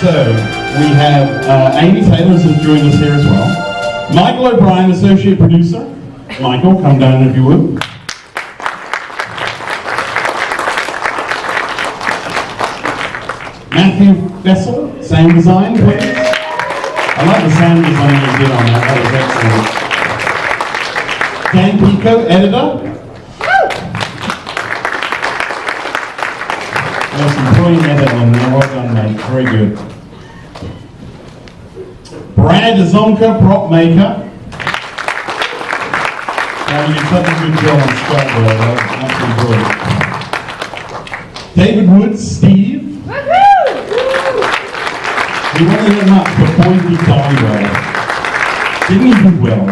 So, we have Amy Taylor who's joined us here as well. Michael O'Brien, associate producer. Michael, come down if you would. Matthew Bessel, sound design, please. I like the sound design you did on that, that was excellent. Dan Pico, editor. There's some brilliant editing there, well done mate, very good. Brad Zonka, prop maker. You did such a good job on Scotland, absolutely brilliant. David Woods, Steve. He wasn't in much, but boy did he die well. Didn't he do well?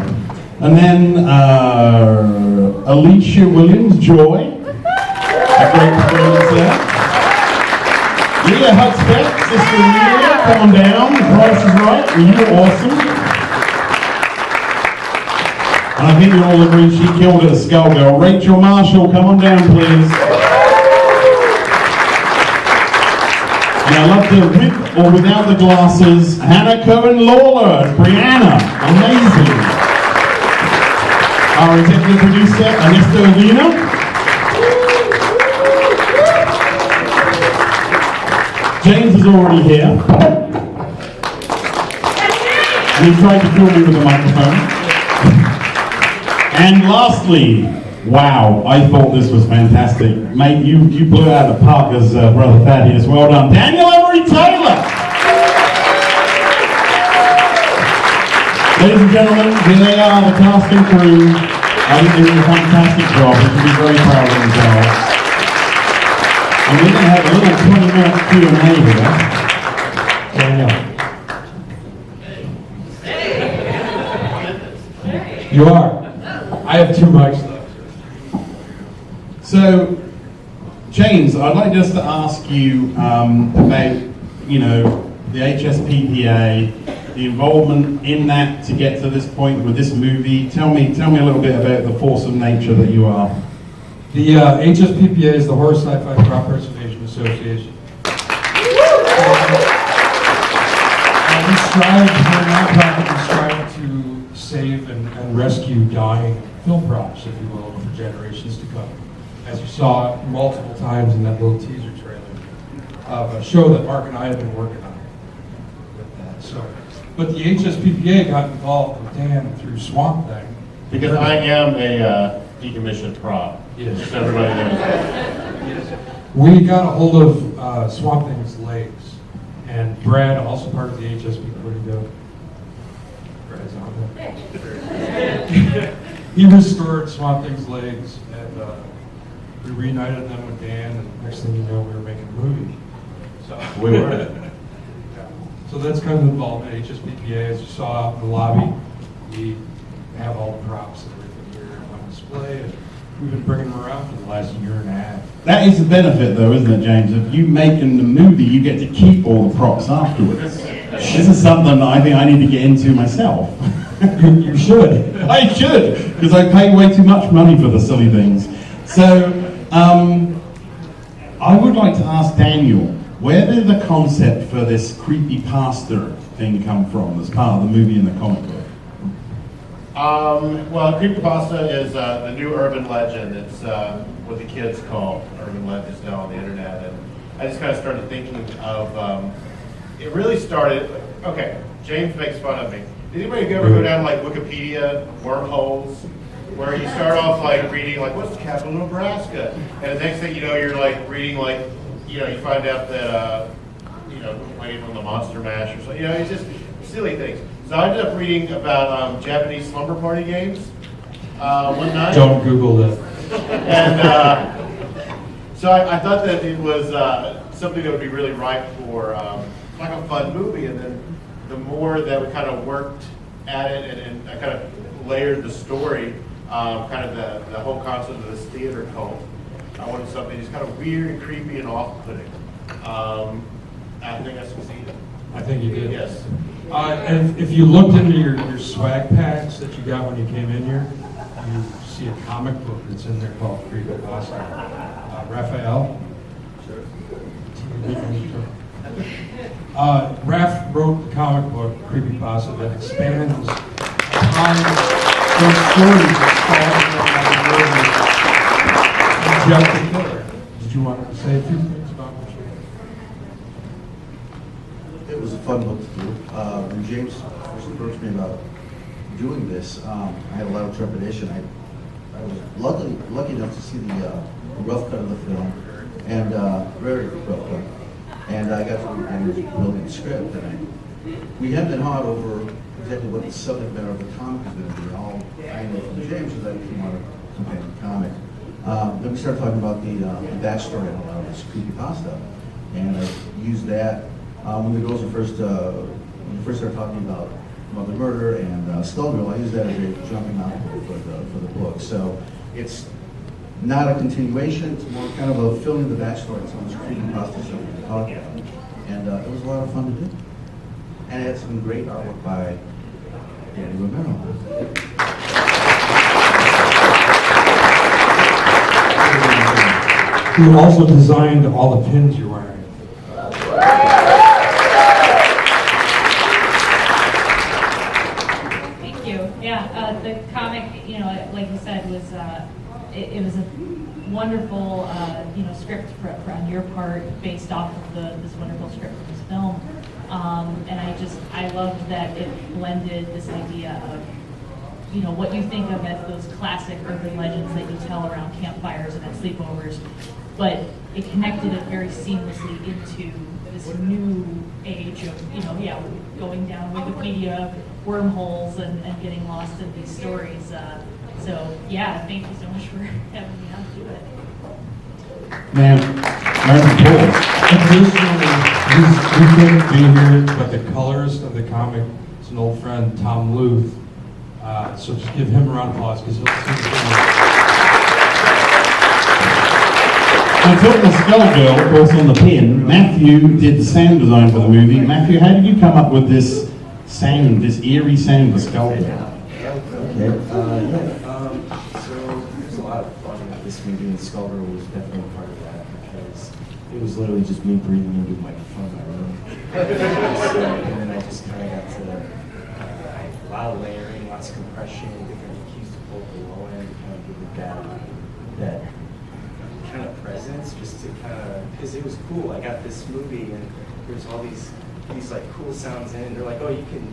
And then Alicia Williams, Joy. A great performance there. Leah Hutzbeck, Sister Leah, come on down, the price is right, and you were awesome. And I think we all agree she killed it as Skullgirl. Rachel Marshall, come on down please. And I love the with or without the glasses, Hannah Cohen Lawler, Brianna, amazing. Our executive producer, Anista Avina. James is already here. And he tried to kill me with a microphone. And lastly, wow, I thought this was fantastic. Mate, you blew out the park as Brother Thaddeus. Well done. Daniel Emery Taylor! Ladies and gentlemen, here they are, the cast and crew. I think they did a fantastic job. You can be very proud of themselves. And we're going to have a little 20-minute Q&A here. You are. I have 2 mics left. So, James, I'd like just to ask you about, the HSPPA, the involvement in that to get to this point with this movie. Tell me a little bit about the force of nature that you are. The HSPPA is the Horror Sci-Fi Crop Preservation Association. We're a nonprofit, we strive to save and rescue dying film props, if you will, for generations to come. As you saw multiple times in that little teaser trailer of a show that Mark and I have been working on with that. So, but the HSPPA got involved with Dan through Swamp Thing. Because I am a decommissioned prop. Yes. Just so everybody knows. Yes. We got a hold of Swamp Thing's legs, and Brad, also part of the HSP, where'd he go? Brad's on there. He restored Swamp Thing's legs, and we reunited them with Dan, and next thing you know, we were making a movie. So We were. Yeah. So that's kind of involved in HSPPA. As you saw out in the lobby, we have all the props and everything here on display, and we've been bringing them around for the last year and a half. That is the benefit, though, isn't it, James? If you making the movie, you get to keep all the props afterwards. This is something that I think I need to get into myself. You should. I should, because I pay way too much money for the silly things. So, I would like to ask Daniel, where did the concept for this creepy pastor thing come from as part of the movie and the comic book? Well, creepypasta is the new urban legend. It's what the kids call urban legends now on the internet. And I just kind of started thinking of, it really started, okay, James makes fun of me. Did anybody ever go down like Wikipedia wormholes where you start off like reading like, what's the capital of Nebraska? And the next thing you know, you're like reading like, you find out that, waiting on the Monster Mash or something. It's just silly things. So I ended up reading about Japanese slumber party games one night. Don't Google that. And so I thought that it was something that would be really ripe for like a fun movie. And then the more that we kind of worked at it and I kind of layered the story, kind of the whole concept of this theater cult, I wanted something just kind of weird and creepy and off-putting. I think I succeeded. I think you did. Yes. And if you looked into your swag packs that you got when you came in here, you see a comic book that's in there called Creepypasta. Raphael? Sure. Raph wrote the comic book, Creepypasta, that expands upon those stories of Jeff the Killer. Did you want to say a few things about what you It was a fun book to do. When James first approached me about doing this, I had a lot of trepidation. I was lucky enough to see the rough cut of the film, and very rough cut. And I got to building the script, and we had been hot over exactly what the subject matter of the comic is going to be. All I know from James is that came out of a companion comic. Then we started talking about the backstory on a lot of this creepypasta, and I used that when the girls were first started talking about the murder and Skullgirl. I used that as a jumping off point for the book. So it's not a continuation; it's more kind of a filling the backstory of some of this creepypasta stuff we were talking about, and it was a lot of fun to do. And it had some great artwork by Danny Romero. Who also designed all the pins you're wearing. Thank you. Yeah, the comic, like you said, was it was a wonderful, script on your part based off of this wonderful script for this film. And I loved that it blended this idea of, what you think of as those classic urban legends that you tell around campfires and at sleepovers, but it connected it very seamlessly into this new age of, going down Wikipedia wormholes and getting lost in these stories. So yeah, thank you so much for having me on to do it. Now, Martin Paul. Additionally, we couldn't be here, but the colorist of the comic is an old friend, Tom Luth. So just give him a round of applause because he'll see the Now, talking of Skullgirl, of course, on the pin, Matthew did the sound design for the movie. Matthew, how did you come up with this sound, this eerie sound for Skullgirl? Okay, so there's a lot of fun with this movie, and Skullgirl was definitely part of that because it was literally just me breathing into a microphone in my room. And then I just kind of got to a lot of layering, lots of compression, different EQs to pull at the low end to kind of give it that kind of presence, just to kind of, because it was cool. I got this movie and there's all these like cool sounds in. They're like, oh, you can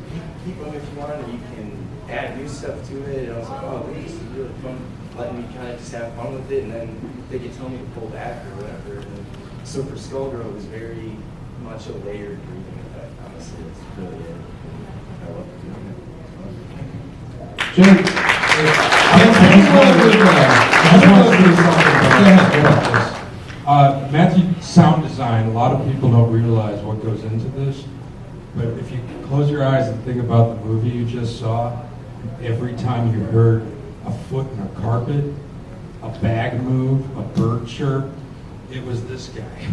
keep them if you want, or you can add new stuff to it. And I was like, oh, this is really fun, letting me kind of just have fun with it. And then they could tell me to pull back or whatever. And so for Skullgirl, it was very much a layered breathing effect. Honestly, it's really it. I love doing it. Jim, Matthew, sound design, a lot of people don't realize what goes into this, but if you close your eyes and think about the movie you just saw, every time you heard a foot in a carpet, a bag move, a bird chirp, it was this guy.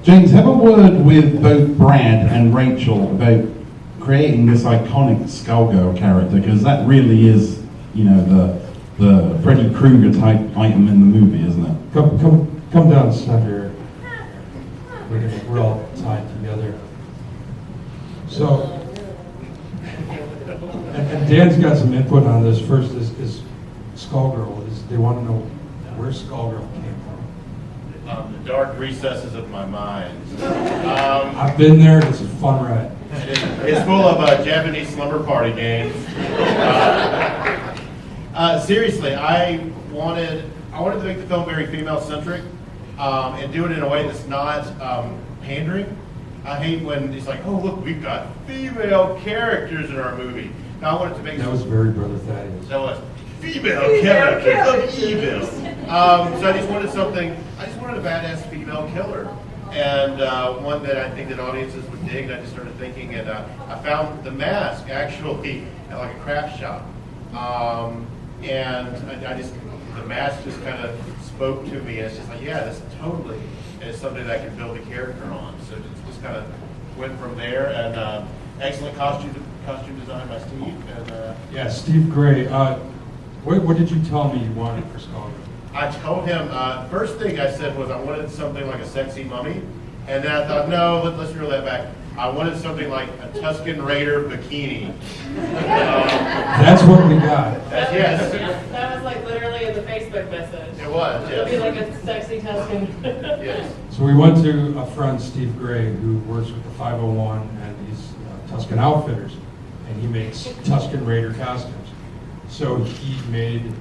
James, have a word with both Brad and Rachel about creating this iconic Skullgirl character, because that really is, the Freddy Krueger type item in the movie, isn't it? Come down center. We're all tied together. So, and Dan's got some input on this. First is Skullgirl. They want to know where Skullgirl came from. The dark recesses of my mind. I've been there. It's a fun ride. It's full of Japanese slumber party games. Seriously, I wanted to make the film very female-centric and do it in a way that's not pandering. I hate when it's like, oh, look, we've got female characters in our movie. Now, I wanted to make That was very Brother Thaddeus. that was female characters of evil. So I just wanted a badass female killer. And one that I think that audiences would dig, and I just started thinking, and I found the mask actually at like a craft shop. And the mask just kind of spoke to me, and it's just like, yeah, this totally is something that I can build a character on. So just kind of went from there, and excellent costume design by Steve. And Yeah, Steve Gray. What did you tell me you wanted for Skullgirl? I told him, first thing I said was I wanted something like a sexy mummy. And then I thought, no, let's reel that back. I wanted something like a Tuscan Raider bikini. That's what we got. Yes. That was like literally in the Facebook message. It was, It'll be yes. like a sexy Tuscan. Yes. So we went to a friend, Steve Gray, who works with the 501 and he's Tuscan Outfitters, and he makes Tuscan Raider costumes. So he made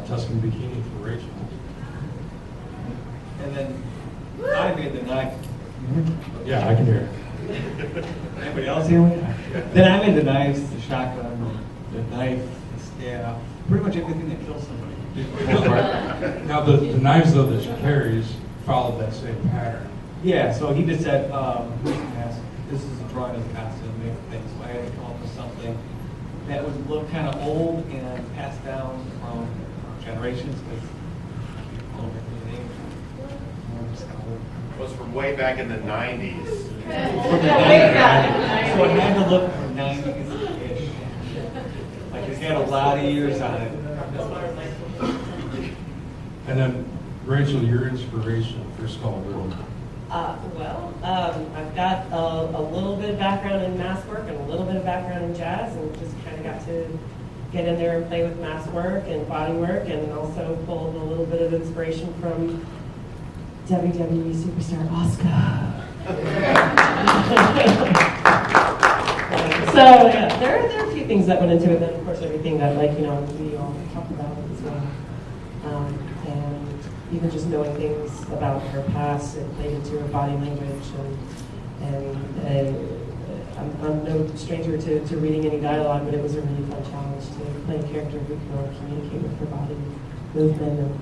Tuscan bikini for Rachel. And then I made the knife. Yeah, I can hear it. Anybody else hear me? Then I made the knives, the shotgun, the knife, the staff, pretty much everything that kills somebody. Now the knives though that she carries followed that same pattern. Yeah, so he just said, this is a drawing of the costume, make things. So I had to come up with something that would look kind of old and passed down from generations, because Was from way back in the 90s. So it had to look 90s-ish. Like it had a lot of years on it. And then Rachel, your inspiration for Skullgirl. I've got a little bit of background in mask work and a little bit of background in jazz, and just kind of got to get in there and play with mask work and body work, and also pulled a little bit of inspiration from WWE superstar Asuka. So yeah, there are a few things that went into it. Then of course everything that we all talk about as well, and even just knowing things about her past and played into her body language, and I'm no stranger to reading any dialogue, but it was a really fun challenge to play a character who can communicate with her body movement and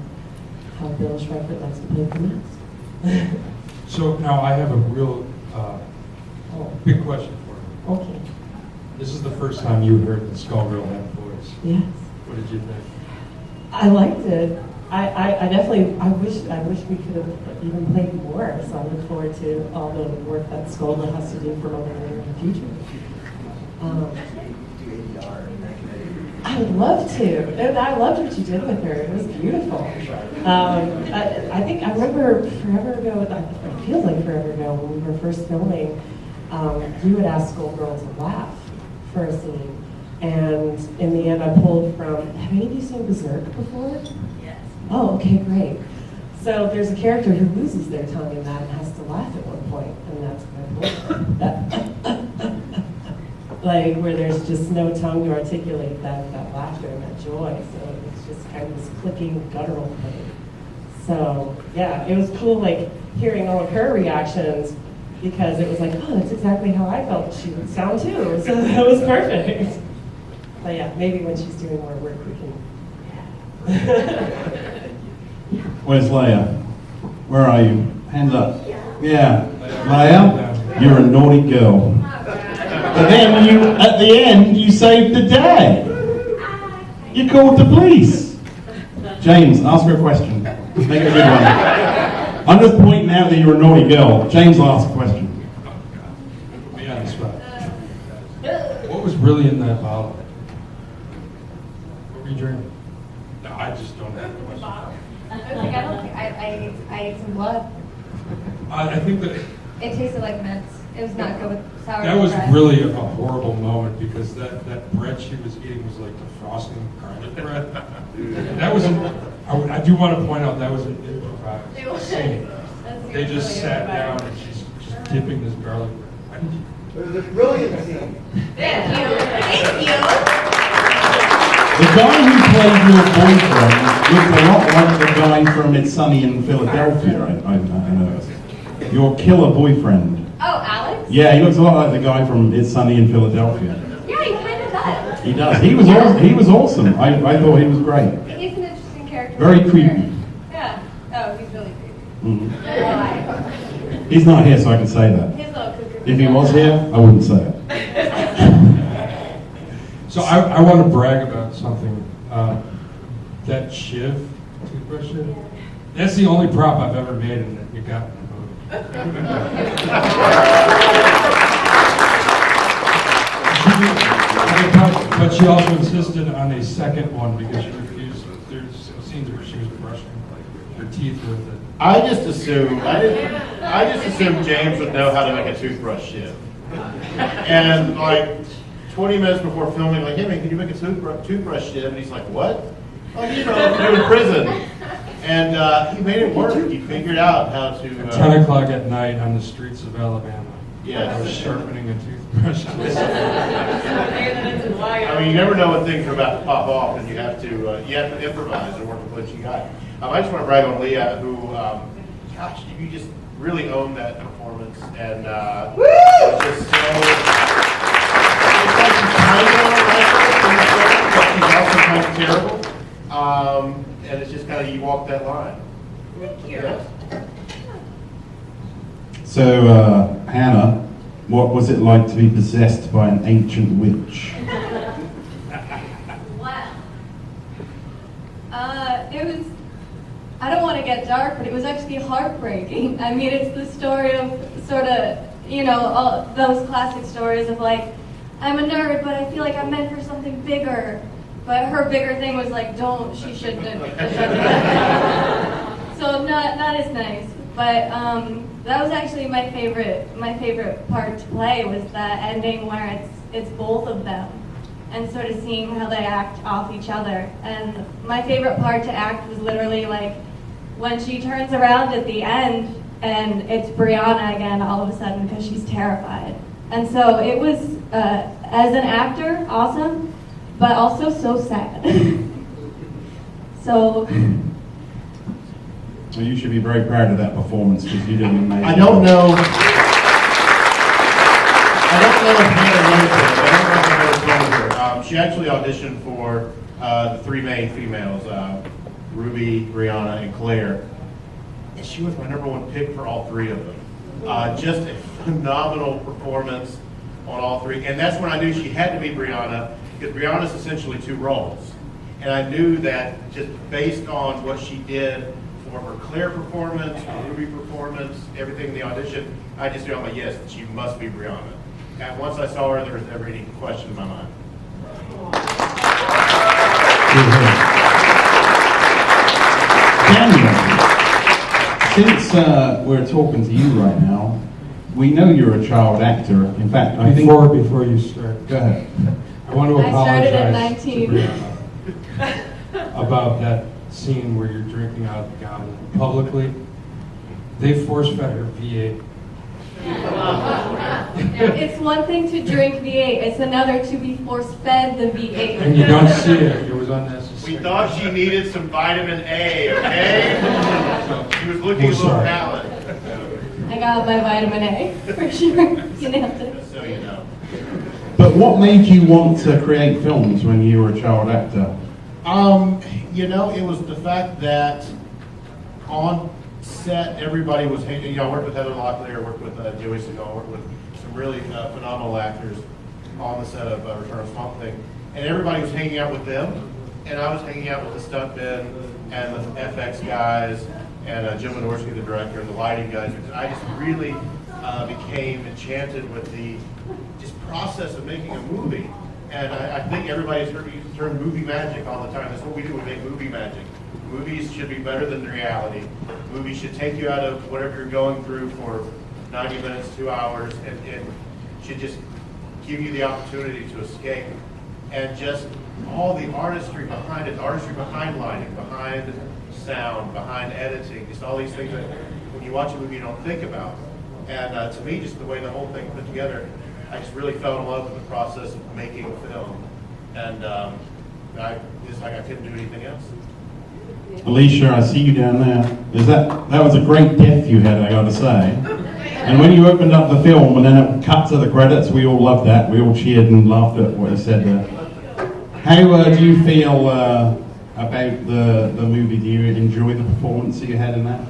how Bill Schreiber likes to play the mask. So now I have a real big question for you. Okay. This is the first time you heard that Skullgirl had a voice. Yes. What did you think? I liked it. I definitely, I wish we could have even played more. So I look forward to all the work that Skullgirl has to do for Moment later in the future. I would love to. And I loved what you did with her. It was beautiful. I think I remember forever ago, it feels like forever ago, when we were first filming, you had asked Skullgirl to laugh for a scene. And in the end, I pulled from, have any of you seen Berserk before? Yes. Oh, okay, great. So there's a character who loses their tongue in that and has to laugh at one point, and that's my point. Like where there's just no tongue to articulate that laughter and that joy. So it's just kind of this clicking, guttural thing. So yeah, it was cool like hearing all of her reactions, because it was like, oh, that's exactly how I felt she would sound too. So that was perfect. But yeah, maybe when she's doing more work, we can. Where's Leia? Where are you? Hands up. Yeah. Leia, you're a naughty girl. But then at the end, you saved the day. You called the police. James, ask her a question. Make a good one. I'm just pointing out that you're a naughty girl. James will ask a question. Put me on the spot. What was really in that bottle? What were you drinking? No, I just don't have a question. I ate some blood. I think that It tasted like mints. It was not good with sour that was bread. really a horrible moment, because that bread she was eating was like the frosting garlic bread. That was I do want to point out that was an improvised It was. scene. They just sat down and she's just dipping this garlic bread. Why did you? It was a brilliant scene. Thank you. Thank you. The guy who played your boyfriend looked a lot like the guy from It's Sunny in Philadelphia, I noticed. Your killer boyfriend. Oh, Alex? Yeah, he looks a lot like the guy from It's Sunny in Philadelphia. Yeah, he kind of does. He does. He was awesome. I thought he was great. He's an interesting character. Very for creepy. sure. Yeah. Oh, he's really creepy. Mhm. Why? He's not here, so I can say that. His little cuckoo. If he was here, I wouldn't say it. So I want to brag about something. That Shiv toothbrush shiv. That's the only prop I've ever made and that you got in the movie. But she also insisted on a second one because she refused. There's scenes where she was brushing her teeth with it. I just assumed James would know how to make a toothbrush shiv. And like 20 minutes before filming, like, hey man, can you make a toothbrush shiv? And he's like, what? Oh, you know, you're in prison. And he made it work. He figured out how to. At 10 o'clock at night on the streets of Alabama. Yes. I was sharpening a toothbrush. I mean, you never know when things are about to pop off, and you have to improvise and work with what you got. I just want to brag on Leah, who, gosh, you just really owned that performance, and it's just so. It's like she's kind of like her in the film, but she's also kind of terrible, and it's just kind of you walk that line. Thank you. Yes. So, Hannah, what was it like to be possessed by an ancient witch? Wow. It was, I don't want to get dark, but it was actually heartbreaking. I mean, it's the story of sort of, you know, all those classic stories of like, I'm a nerd, but I feel like I'm meant for something bigger. But her bigger thing was like, she shouldn't have. So not as nice. But that was actually my favorite part to play was the ending where it's both of them and sort of seeing how they act off each other. And my favorite part to act was literally like when she turns around at the end and it's Brianna again all of a sudden because she's terrified. And so it was, as an actor, awesome, but also so sad. So. Well, you should be very proud of that performance because you did an amazing I don't job. know if Hannah knows her. I don't know if Hannah told her. She actually auditioned for the three main females, Ruby, Brianna, and Claire. And she was my #1 pick for all three of them. Just a phenomenal performance on all three. And that's when I knew she had to be Brianna, because Brianna's essentially two roles. And I knew that just based on what she did for her Claire performance, her Ruby performance, everything in the audition, I just knew, I'm like, yes, she must be Brianna. And once I saw her, there was never any question in my mind. Daniel, since we're talking to you right now, we know you're a child actor. In fact, I think... Before you start, Go ahead. I want to I started at apologize 19. to Brianna about that scene where you're drinking out of the goblet publicly. They force-fed her V8. It's one thing to drink V8, it's another to be force-fed the V8. And you don't see it. It was unnecessary. We thought she needed some vitamin A, okay? She was looking a little pallid. I got my vitamin A, for sure. You nailed it. Just so you know. But what made you want to create films when you were a child actor? You know, it was the fact that on set, everybody was, you know, I worked with Heather Locklear, I worked with Joey Segal, I worked with some really phenomenal actors on the set of Return of Swamp Thing, and everybody was hanging out with them, and I was hanging out with the stuntmen and the FX guys, and Jim Wynorski, the director, and the lighting guys, because I just really became enchanted with the just process of making a movie. And I think everybody's heard the term movie magic all the time. That's what we do, we make movie magic. Movies should be better than reality. Movies should take you out of whatever you're going through for 90 minutes, 2 hours, and should just give you the opportunity to escape. And just all the artistry behind it, the artistry behind lighting, behind sound, behind editing, just all these things that when you watch a movie you don't think about. And to me, just the way the whole thing put together, I just really fell in love with the process of making a film, and I couldn't do anything else. Alicia, I see you down there. That was a great death you had, I gotta say. And when you opened up the film and then it cut to the credits, we all loved that. We all cheered and laughed at what you said there. How do you feel about the movie? Do you enjoy the performance that you had in that?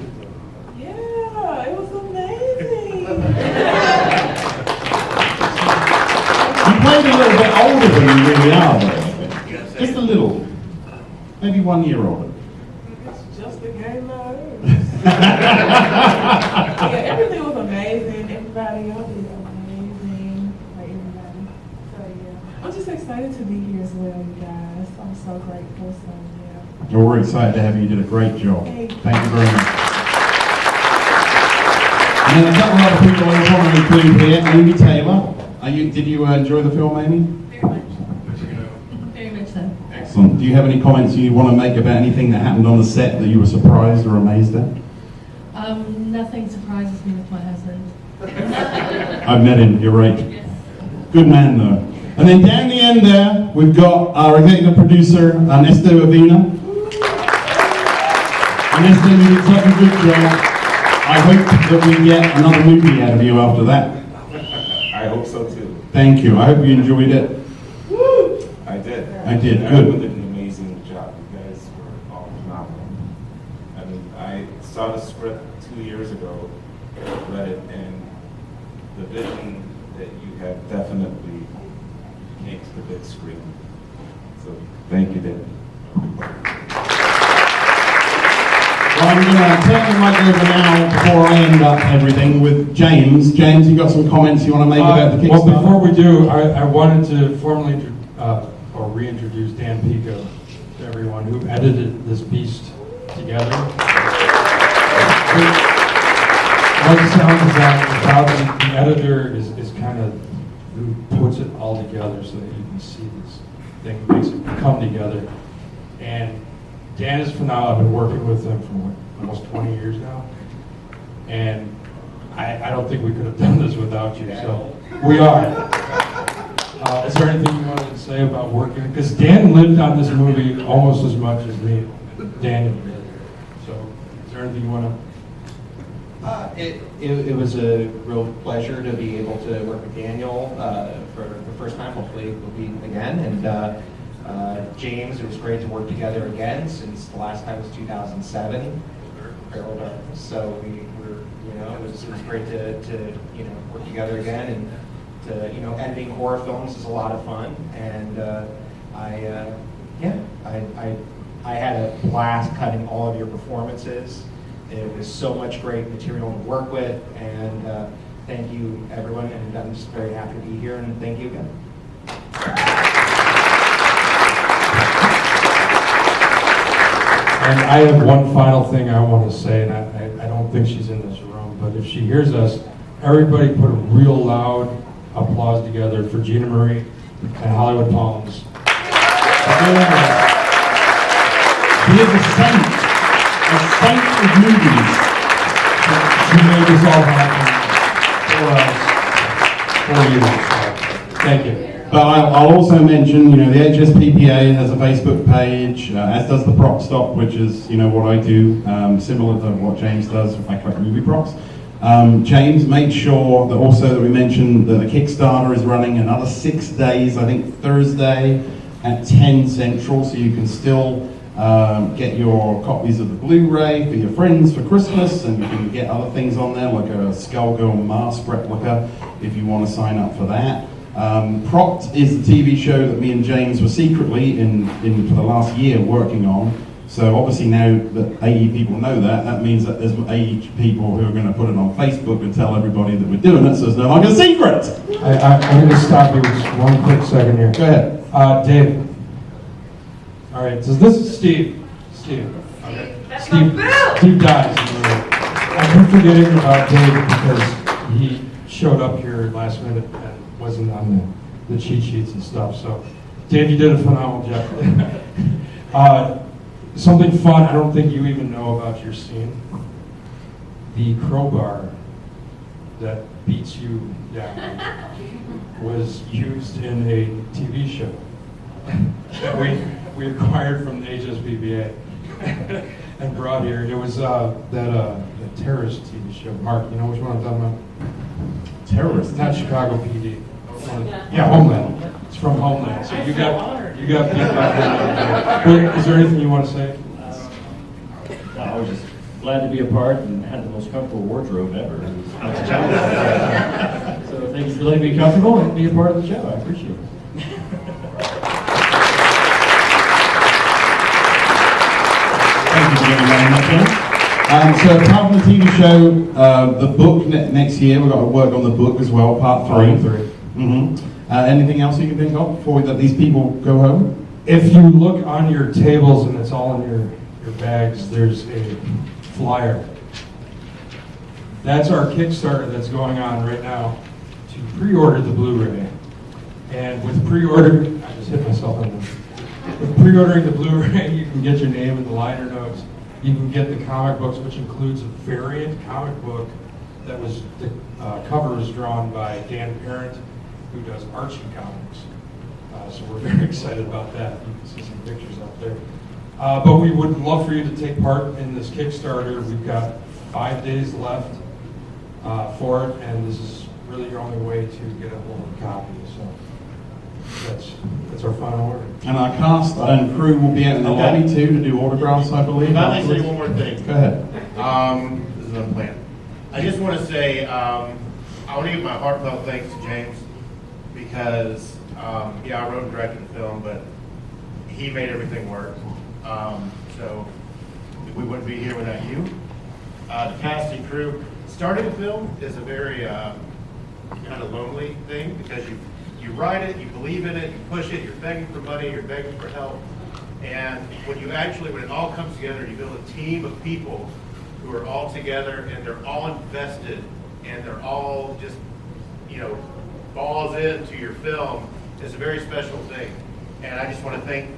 Yeah, it was amazing. You played a little bit older than you really are, though. Just a little. Maybe 1 year older. It's just a game of yeah, everything was amazing. Everybody else is amazing. Like everybody. So yeah, I'm just excited. excited to be here as well, you guys. I'm so grateful. So yeah. Well, we're excited to have you. You did a great job. Thank you. Thank you very much. And then a couple of other people I want to include here. Amy Taylor. Did you enjoy the film, Amy? Very much. Very much so. Excellent. Do you have any comments you want to make about anything that happened on the set that you were surprised or amazed at? Nothing surprises me with my husband. I've met him, you're right. Yes. Good man, though. And then down the end there, we've got our executive producer, Ernesto Avina. Ernesto, you did such a good job. I hope that we get another movie out of you after that. I hope so too. Thank you. I hope you enjoyed it. I did. I did, Everyone good. did an amazing job. You guys were all phenomenal. I mean, I saw the script 2 years ago, read it, and the vision that you have definitely makes the big screen. So, thank you, David. Well, I'm going to turn the mic over now before I end up everything with James. James, you got some comments you want to make about the Well, Kickstarter? before we do, I wanted to formally or reintroduce Dan Pico to everyone who edited this beast together. What sound design without the editor is kind of who puts it all together so that you can see this thing, makes it come together. And Dan is phenomenal. I've been working with him for almost 20 years now. And I don't think we could have done this without you, so we are. Is there anything you wanted to say about working? Because Dan lived on this movie almost as much as me, Daniel did. So is there anything you want to? It was a real pleasure to be able to work with Daniel for the first time. Hopefully we'll be again. And James, it was great to work together again since the last time was 2007. Feral Darkness. So it was great to work together again, and editing horror films is a lot of fun. And I had a blast cutting all of your performances. It was so much great material to work with, and thank you, everyone, and I'm just very happy to be here, and thank you again. And I have one final thing I want to say, and I don't think she's in this room, but if she hears us, everybody put a real loud applause together for Gina Marie and Hollywood Palms. He is a saint of movies. She made this all happen for you. So, thank you. But I'll also mention, the HSPPA has a Facebook page, as does the Prop Stop, which is, what I do, similar to what James does. I collect movie props. James, make sure that also that we mention that the Kickstarter is running another 6 days, I think Thursday at 10 Central, so you can still get your copies of the Blu-ray for your friends for Christmas, and you can get other things on there like a Skullgirl mask replica if you want to sign up for that. Propped is the TV show that me and James were secretly in for the last year working on. So obviously now that AE people know that means that there's AE people who are going to put it on Facebook and tell everybody that we're doing it, so it's no longer a secret. I'm going to stop you just one quick second here. Go ahead. Dave. All right, so this is Steve. Steve. Okay. Steve dies. I keep forgetting about Dave because he showed up here last minute and wasn't on the cheat sheets and stuff. So, Dave, you did a phenomenal job. Something fun, I don't think you even know about your scene. The crowbar that beats you down was used in a TV show that we acquired from the HSPPA and brought here. It was that terrorist TV show. Mark, you know which one I'm talking about? Terrorist. Not Chicago PD. Yeah, Homeland. It's from Homeland. So you got beat by Homeland. Is there anything you want to say? I was just glad to be a part and had the most comfortable wardrobe ever. So thank you for letting me be comfortable and be a part of the show. I appreciate it. Thank you very much. So apart from the TV show, the book next year, we've got to work on the book as well, part 3. Part 3. Mm-hmm. Anything else you can think of before we let these people go home? If you look on your tables, and it's all in your bags, there's a flyer. That's our Kickstarter that's going on right now to pre-order the Blu-ray. And with pre-order, I just hit myself on this. With pre-ordering the Blu-ray, you can get your name in the liner notes. You can get the comic books, which includes a variant comic book that was, the cover was drawn by Dan Parent, who does Archie comics. So we're very excited about that. You can see some pictures out there. But we would love for you to take part in this Kickstarter. We've got 5 days left for it, and this is really your only way to get a hold of a copy. So that's our final order. And our cast and crew will be out in the lobby too to do autographs, I believe. If I may say one more thing. Go ahead. This is unplanned. I just want to say, I want to give my heartfelt thanks to James because, yeah, I wrote and directed the film, but he made everything work. So we wouldn't be here without you. The cast and crew. Starting a film is a very kind of lonely thing because you write it, you believe in it, you push it, you're begging for money, you're begging for help. And when it all comes together, you build a team of people who are all together and they're all invested and they're all just, balls into your film. It's a very special thing. And I just want to thank,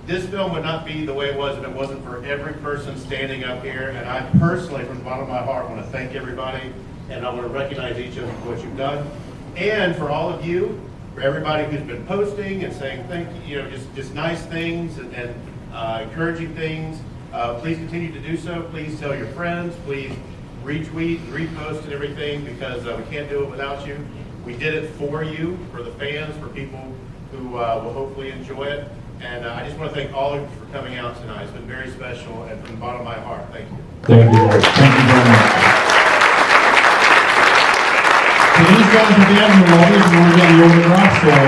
this film would not be the way it was if it wasn't for every person standing up here. And I personally, from the bottom of my heart, want to thank everybody. And I want to recognize each of you for what you've done. And for all of you, for everybody who's been posting and saying thank you, just nice things and encouraging things. Please continue to do so. Please tell your friends. Please retweet and repost and everything because we can't do it without you. We did it for you, for the fans, for people who will hopefully enjoy it. And I just want to thank all of you for coming out tonight. It's been very special and from the bottom of my heart, thank you. Thank you. Thank you very much. So these guys will be out in the lobby if you want to get the autographs or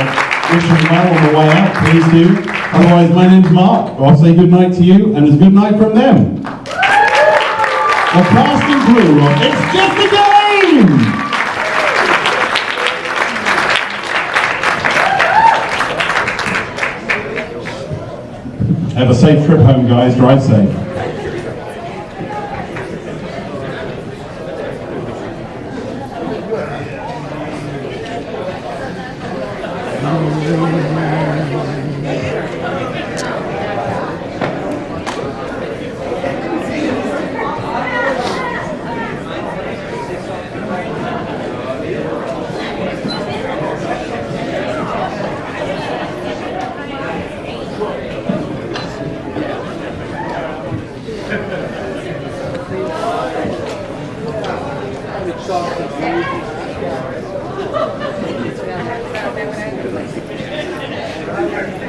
wish them well on the way out, please do. Otherwise, my name's Mark. I'll say good night to you, and it's good night from them. The cast and crew of It's Just a Game! Have a safe trip home, guys. Drive safe. Thank you.